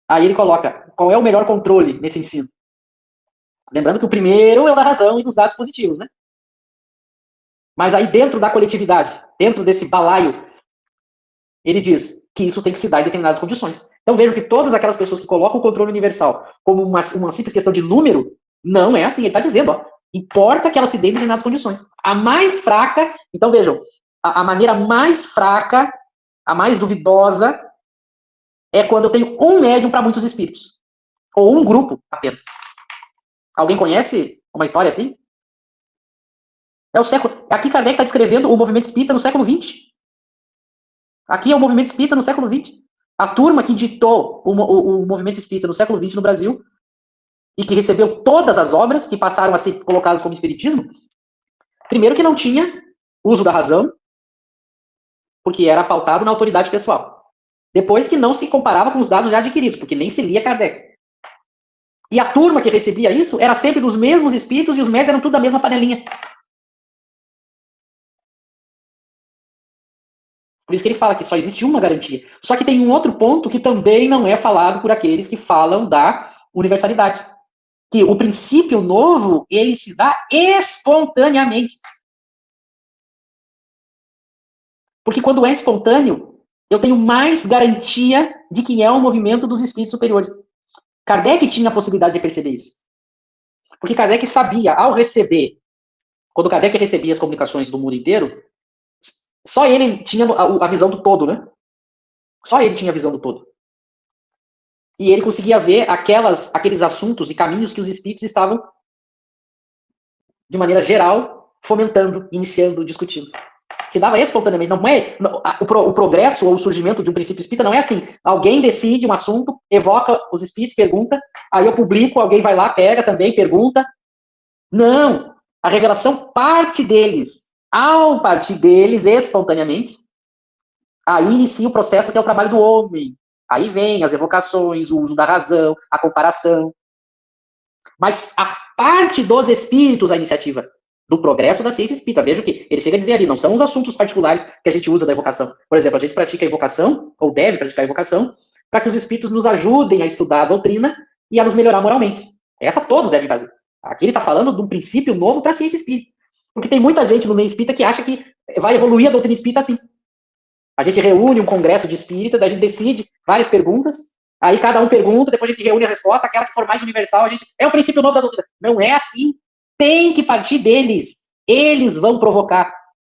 Aí ele coloca, qual é o melhor controle nesse ensino? Lembrando que o primeiro é o da razão e dos dados positivos, né? Mas aí dentro da coletividade, dentro desse balaio, ele diz que isso tem que se dar em determinadas condições. Então vejam que todas aquelas pessoas que colocam o controle universal como uma simples questão de número, não é assim. Ele está dizendo, ó, importa que ela se dê em determinadas condições. A mais fraca, então vejam, a maneira mais fraca, a mais duvidosa, é quando eu tenho um médium para muitos espíritos. Ou um grupo apenas. Alguém conhece uma história assim? É o século. Aqui Kardec está descrevendo o movimento espírita no século XX. Aqui é o movimento espírita no século XX. A turma que ditou o movimento espírita no século XX no Brasil e que recebeu todas as obras que passaram a ser colocadas como espiritismo, primeiro que não tinha uso da razão, porque era pautado na autoridade pessoal. Depois que não se comparava com os dados já adquiridos, porque nem se lia Kardec. E a turma que recebia isso era sempre dos mesmos espíritos e os médios eram tudo da mesma panelinha. Por isso que ele fala que só existe uma garantia. Só que tem um outro ponto que também não é falado por aqueles que falam da universalidade. Que o princípio novo, ele se dá espontaneamente. Porque quando é espontâneo, eu tenho mais garantia de que é um movimento dos espíritos superiores. Kardec tinha a possibilidade de perceber isso. Porque Kardec sabia, ao receber, quando Kardec recebia as comunicações do mundo inteiro, só ele tinha a visão do todo, né? Só ele tinha a visão do todo. E ele conseguia ver aqueles assuntos e caminhos que os espíritos estavam, de maneira geral, fomentando, iniciando, discutindo. Se dava espontaneamente. Não é, o progresso ou o surgimento de um princípio espírita não é assim. Alguém decide um assunto, evoca os espíritos, pergunta, aí eu publico, alguém vai lá, pega também, pergunta. Não. A revelação parte deles. Ao partir deles, espontaneamente, aí inicia o processo que é o trabalho do homem. Aí vem as evocações, o uso da razão, a comparação. Mas a parte dos espíritos, a iniciativa do progresso da ciência espírita. Veja que ele chega a dizer ali, não são os assuntos particulares que a gente usa da evocação. Por exemplo, a gente pratica a evocação, ou deve praticar a evocação, para que os espíritos nos ajudem a estudar a doutrina e a nos melhorar moralmente. Essa todos devem fazer. Aqui ele está falando de um princípio novo para a ciência espírita. Porque tem muita gente no meio espírita que acha que vai evoluir a doutrina espírita assim. A gente reúne um congresso de espírita, daí a gente decide várias perguntas, aí cada um pergunta, depois a gente reúne a resposta, aquela que for mais universal, a gente... É o princípio novo da doutrina. Não é assim. Tem que partir deles. Eles vão provocar.